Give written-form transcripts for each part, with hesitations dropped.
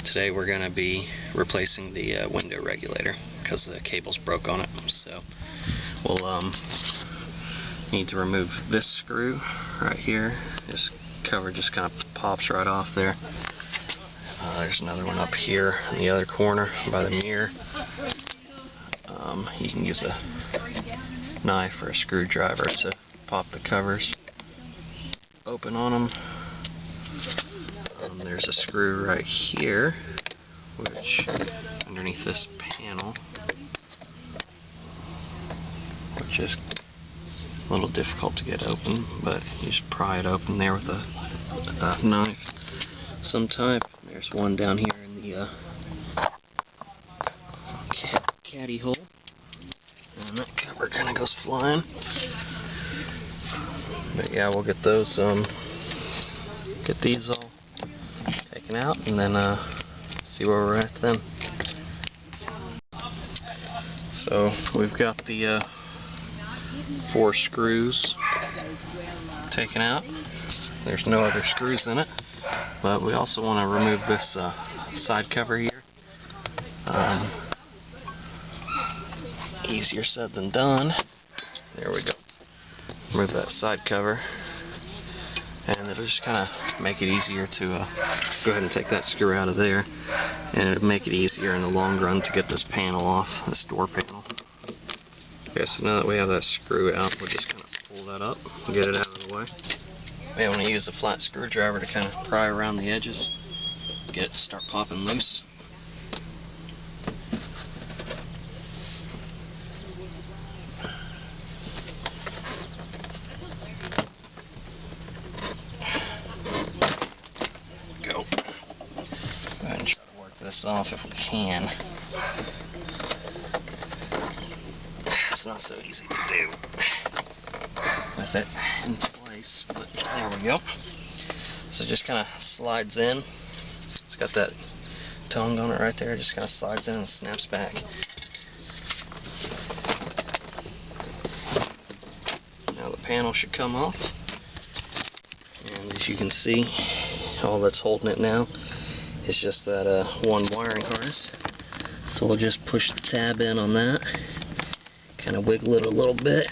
Today we're going to be replacing the window regulator because the cable's broke on it. So we'll need to remove this screw right here. This cover just kind of pops right off there. There's another one up here in the other corner by the mirror. You can use a knife or a screwdriver to pop the covers open on them. There's a screw right here, which underneath this panel, which is a little difficult to get open, but you just pry it open there with a knife some type. There's one down here in the caddy hole, and that cover kind of goes flying. But yeah, we'll get those, get these all taken out, and then see where we're at then. So we've got the 4 screws taken out. There's no other screws in it, but we also want to remove this side cover here. Easier said than done. There we go. Remove that side cover, and it'll just kind of make it easier to go ahead and take that screw out of there, and it'll make it easier in the long run to get this panel off, this door panel. Okay, so now that we have that screw out, we'll just kind of pull that up and get it out of the way. We want to use a flat screwdriver to kind of pry around the edges, get it to start popping loose. This off if we can. It's not so easy to do with it in place, but there we go. So it just kind of slides in. It's got that tongue on it right there. It just kind of slides in and snaps back. Now the panel should come off, and as you can see, all that's holding it now is just that one wiring harness. So we'll just push the tab in on that, kind of wiggle it a little bit,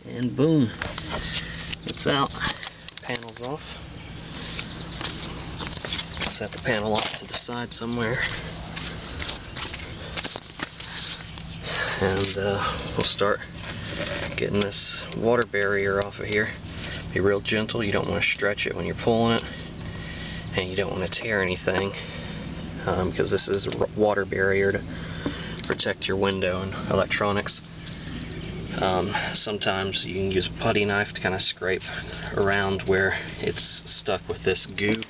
and boom, it's out. Panel's off. Set the panel off to the side somewhere, and we'll start getting this water barrier off of here. Be real gentle. You don't want to stretch it when you're pulling it, and you don't want to tear anything, because this is a water barrier to protect your window and electronics. Sometimes you can use a putty knife to kind of scrape around where it's stuck with this goo,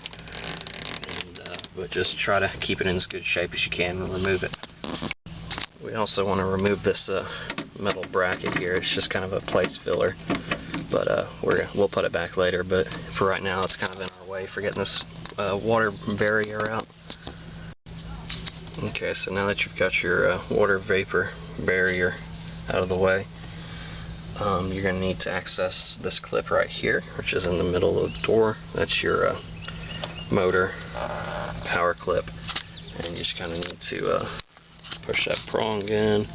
and, but just try to keep it in as good shape as you can and remove it. We also want to remove this metal bracket here. It's just kind of a place filler, but we'll put it back later. But for right now, it's kind of in our way for getting this water barrier out. Okay, so now that you've got your water vapor barrier out of the way, you're going to need to access this clip right here, which is in the middle of the door. That's your motor power clip, and you just kind of need to push that prong in.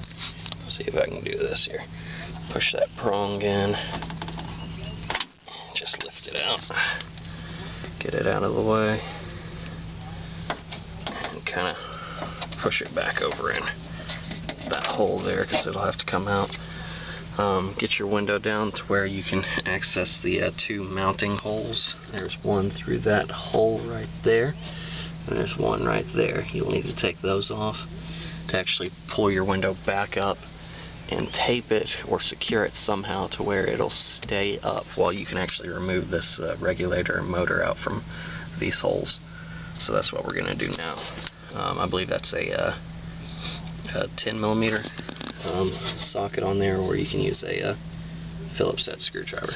See if I can do this here. Push that prong in, just lift it out, get it out of the way, and kind of push it back over in that hole there, because it'll have to come out. Get your window down to where you can access the 2 mounting holes. There's one through that hole right there, and there's one right there. You'll need to take those off to actually pull your window back up and tape it or secure it somehow to where it'll stay up while you can actually remove this regulator and motor out from these holes. So that's what we're going to do now. I believe that's a 10mm socket on there, or you can use a Phillips head screwdriver.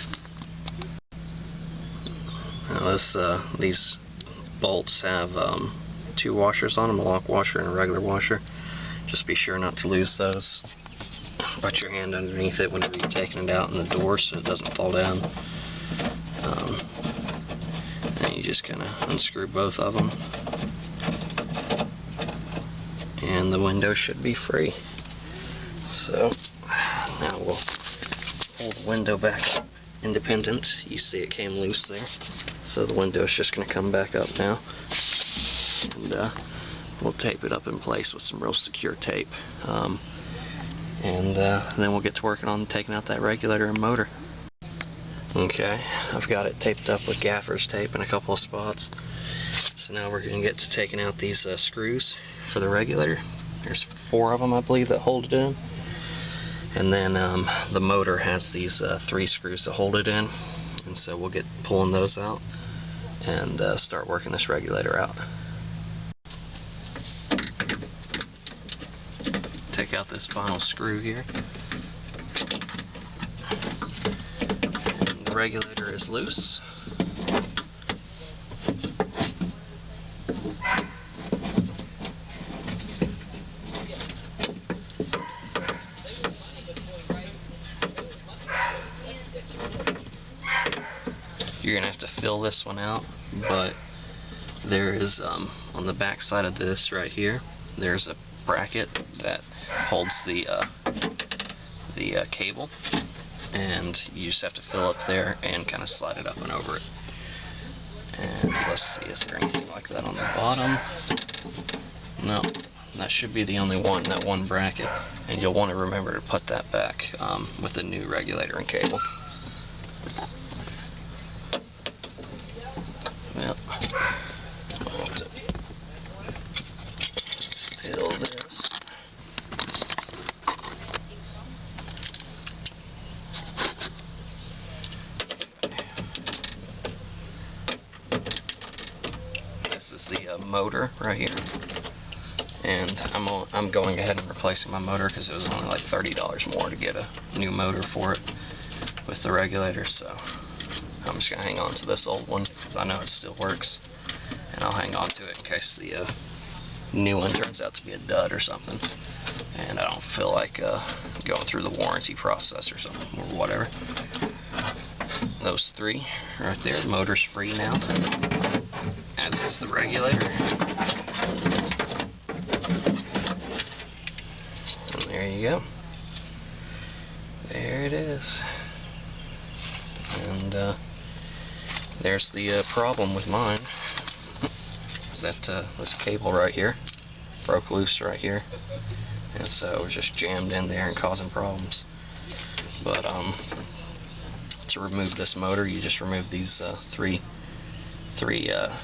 Now these bolts have 2 washers on them, a lock washer and a regular washer. Just be sure not to lose those. Put your hand underneath it whenever you're taking it out in the door so it doesn't fall down. And you just kind of unscrew both of them, and the window should be free. So now we'll pull the window back up independent. You see it came loose there, so the window is just going to come back up now, and we'll tape it up in place with some real secure tape, and then we'll get to working on taking out that regulator and motor. Okay, I've got it taped up with gaffer's tape in a couple of spots. So now we're going to get to taking out these screws for the regulator. There's 4 of them, I believe, that hold it in. And then the motor has these 3 screws to hold it in. And so we'll get pulling those out and start working this regulator out. Take out this final screw here. And the regulator is loose. You're going to have to fill this one out, but there is, on the back side of this right here, there's a bracket that holds the cable, and you just have to fill up there and kind of slide it up and over it. And let's see, is there anything like that on the bottom? No, that should be the only one, that one bracket, and you'll want to remember to put that back with the new regulator and cable. Yep. Fill this. This is the motor right here, and I'm going ahead and replacing my motor because it was only like $30 more to get a new motor for it with the regulator. So I'm just going to hang on to this old one because I know it still works, and I'll hang on to it in case the new one turns out to be a dud or something, and I don't feel like going through the warranty process or something, or whatever. Those 3 right there, the motor's free now, as is the regulator. And there you go. There it is. And there's the problem with mine, is that this cable right here broke loose right here, and so it was just jammed in there and causing problems. But to remove this motor, you just remove these three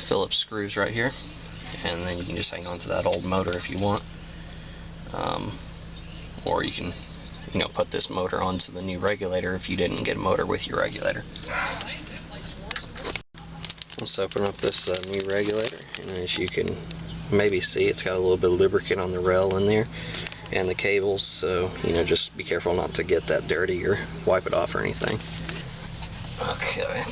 Phillips screws right here, and then you can just hang on to that old motor if you want, or you can, you know, put this motor onto the new regulator if you didn't get a motor with your regulator. Let's open up this new regulator, and as you can maybe see, it's got a little bit of lubricant on the rail in there and the cables, so you know, just be careful not to get that dirty or wipe it off or anything. Okay,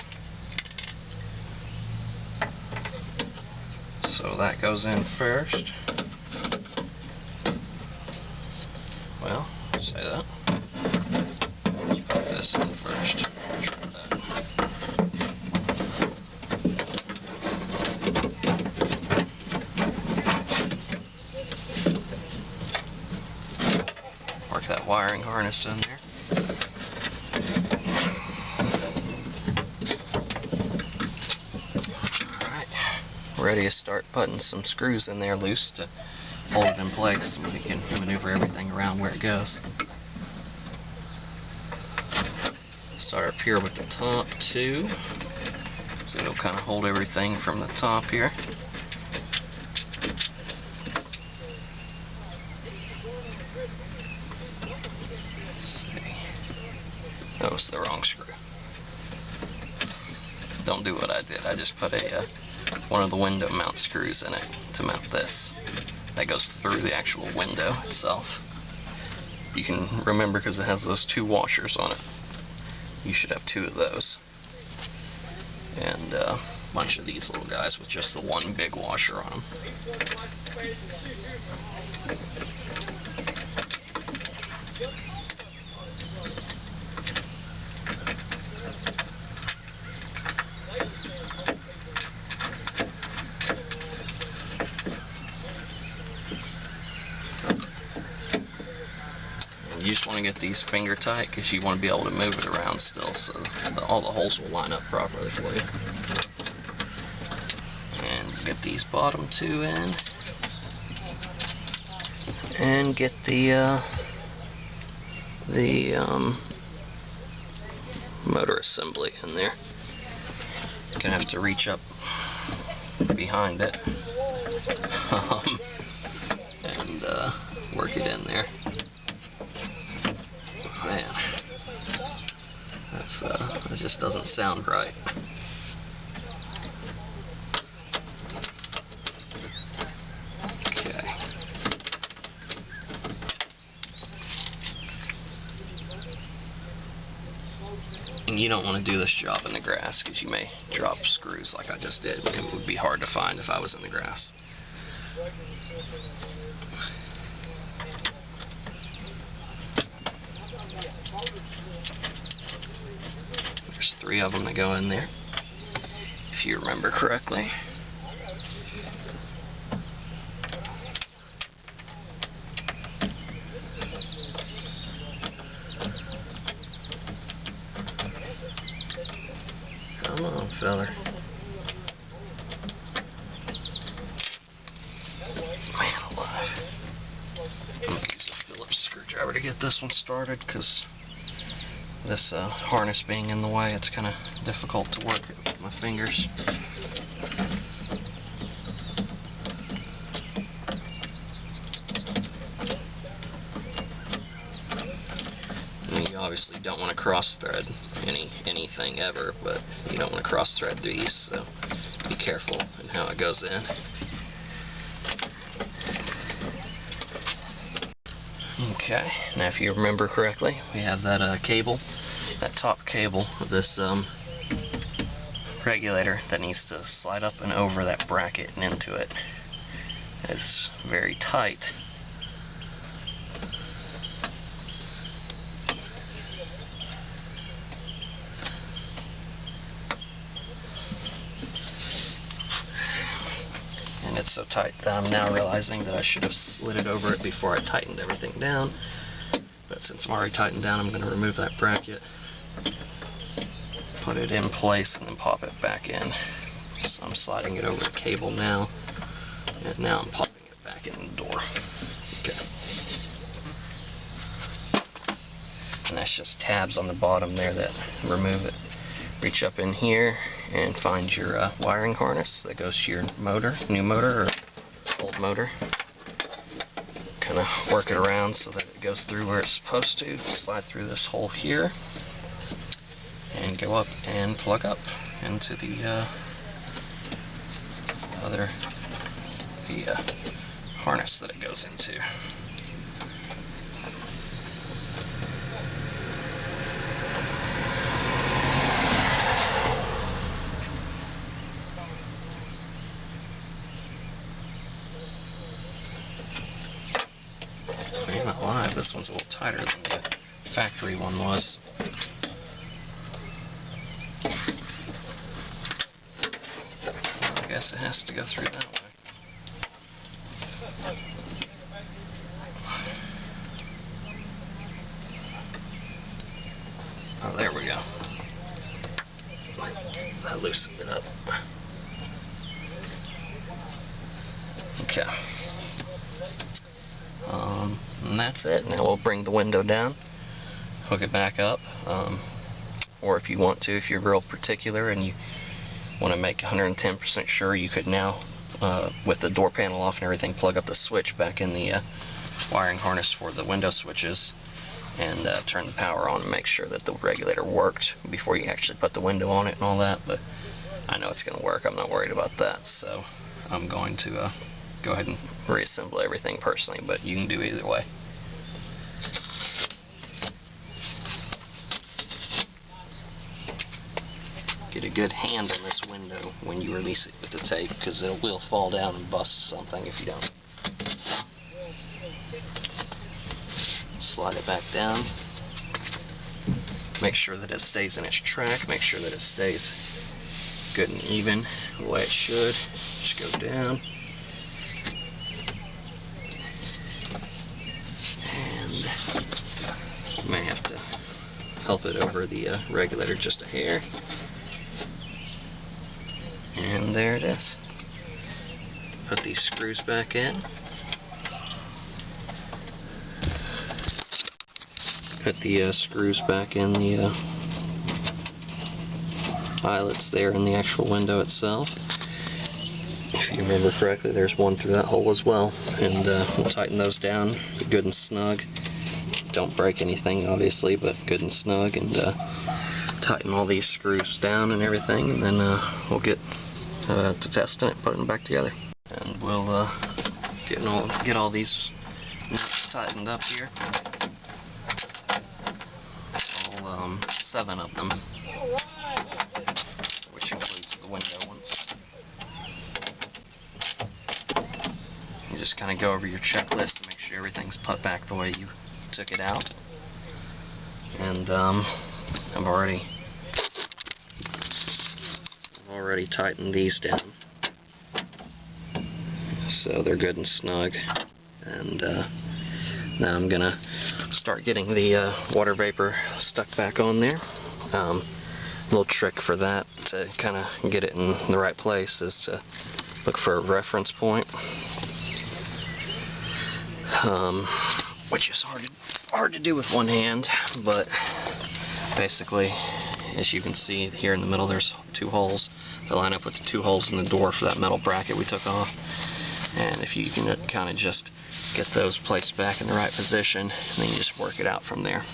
so that goes in first. Well, say that. Let's put this in first. Try that. Work that wiring harness in there. Alright, ready to start putting some screws in there loose to hold it in place so we can maneuver everything around where it goes. Start up here with the top 2, so it'll kind of hold everything from the top here. That was the wrong screw. Don't do what I did. I just put one of the window mount screws in it to mount this. That goes through the actual window itself. You can remember because it has those 2 washers on it. You should have 2 of those. And a bunch of these little guys with just the 1 big washer on them. You just want to get these finger tight because you want to be able to move it around still, so all the holes will line up properly for you. And get these bottom two in, and get the motor assembly in there. You're gonna have to reach up behind it and work it in there. Man, that just doesn't sound right. Okay. And you don't want to do this job in the grass because you may drop screws like I just did. It would be hard to find if I was in the grass. There's 3 of them that go in there, if you remember correctly. Come on, feller. Man alive. I'm going to use a Phillips screwdriver to get this one started because this harness being in the way, it's kind of difficult to work it with my fingers. And you obviously don't want to cross thread anything ever, but you don't want to cross thread these, so be careful in how it goes in. Okay, now if you remember correctly, we have that cable, that top cable of this regulator that needs to slide up and over that bracket and into it. It's very tight. And it's so tight that I'm now realizing that I should have slid it over it before I tightened everything down. But since I'm already tightened down, I'm going to remove that bracket, put it in place, and then pop it back in. So I'm sliding it over the cable now, and now I'm popping it back in the door. Okay. And that's just tabs on the bottom there that remove it. Reach up in here and find your wiring harness that goes to your motor, new motor or old motor. Kind of work it around so that it goes through where it's supposed to. Slide through this hole here and go up and plug up into the harness that it goes into. Man alive, this one's a little tighter than the factory one was. I guess it has to go through that way. Oh, there we go. That loosened it up. Okay. And that's it. Now we'll bring the window down, hook it back up, or if you want to, if you're real particular and you want to make 110% sure, you could now, with the door panel off and everything, plug up the switch back in the wiring harness for the window switches and turn the power on and make sure that the regulator worked before you actually put the window on it and all that. But I know it's going to work. I'm not worried about that, so I'm going to go ahead and reassemble everything personally, but you can do either way. Get a good hand on this window when you release it with the tape, because it will fall down and bust something if you don't. Slide it back down. Make sure that it stays in its track. Make sure that it stays good and even the way it should. Just go down. And over the regulator just a hair. And there it is. Put these screws back in. Put the screws back in the eyelets there in the actual window itself. If you remember correctly, there's one through that hole as well. And we'll tighten those down good and snug. Don't break anything, obviously, but good and snug. And tighten all these screws down and everything. And then we'll get to testing it, putting it back together. And we'll get all these nuts tightened up here. All 7 of them, which includes the window ones. You just kind of go over your checklist to make sure everything's put back the way you took it out. And I've already tightened these down, so they're good and snug. And now I'm gonna start getting the water vapor stuck back on there. Little trick for that to kind of get it in the right place is to look for a reference point, which is hard to do with one hand, but basically, as you can see here in the middle, there's 2 holes that line up with the 2 holes in the door for that metal bracket we took off. And if you can kind of just get those placed back in the right position, and then you just work it out from there.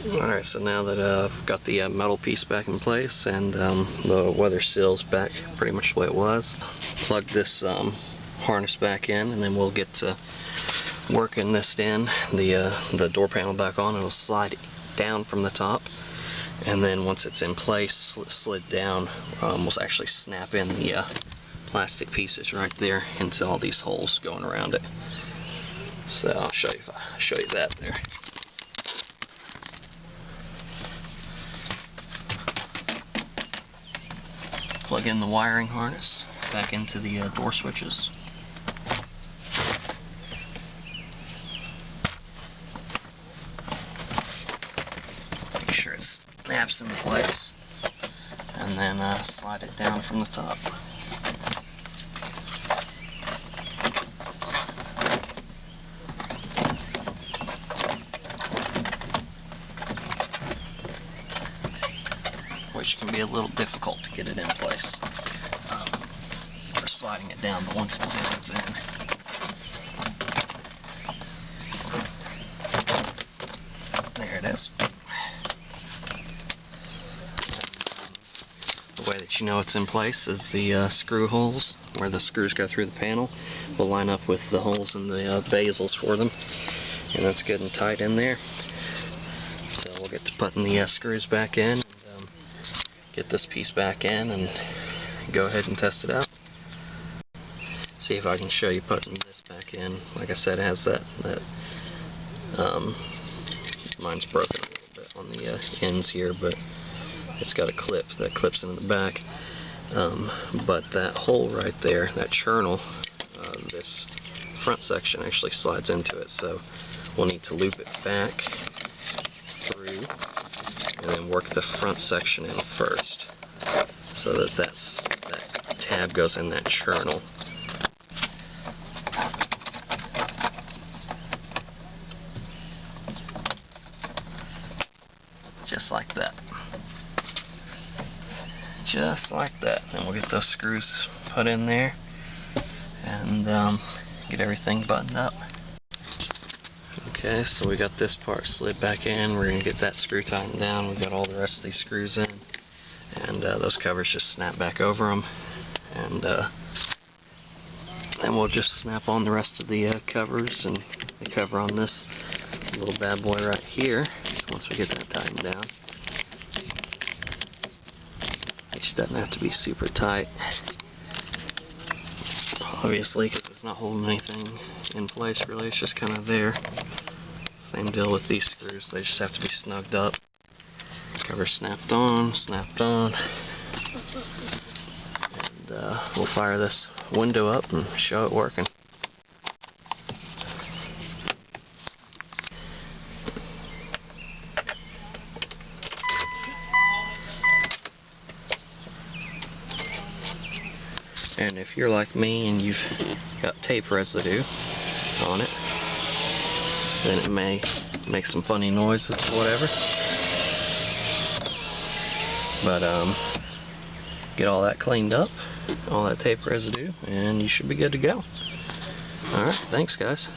Alright, so now that I've got the metal piece back in place and the weather seal's back pretty much the way it was, plug this harness back in, and then we'll get to working this in, the door panel back on, and it'll slide down from the top. And then once it's in place, slid down, we'll actually snap in the plastic pieces right there into all these holes going around it. So I'll show you that there. Plug in the wiring harness back into the door switches. Make sure it snaps in place, and then slide it down from the top. Which can be a little difficult to get it in place for sliding it down, but once it's in, it's in. There it is. The way that you know it's in place is the screw holes, where the screws go through the panel, will line up with the holes in the bezels for them, and that's good and tight in there. So we'll get to putting the screws back in. Get this piece back in and go ahead and test it out. See if I can show you putting this back in. Like I said, it has that mine's broken a little bit on the ends here, but it's got a clip that clips into the back. But that hole right there, that churnel, this front section actually slides into it, so we'll need to loop it back through and then work the front section in first, so that tab goes in that churnel. Just like that. Just like that. Then we'll get those screws put in there and get everything buttoned up. Okay, so we got this part slid back in. We're going to get that screw tightened down. We've got all the rest of these screws in, and those covers just snap back over them, and we'll just snap on the rest of the covers and the cover on this little bad boy right here once we get that tightened down. Which doesn't have to be super tight, obviously, because it's not holding anything in place really. It's just kind of there. Same deal with these screws, they just have to be snugged up. Cover snapped on, and we'll fire this window up and show it working. And if you're like me and you've got tape residue on it, then it may make some funny noises or whatever. But get all that cleaned up, all that tape residue, and you should be good to go. Alright, thanks guys.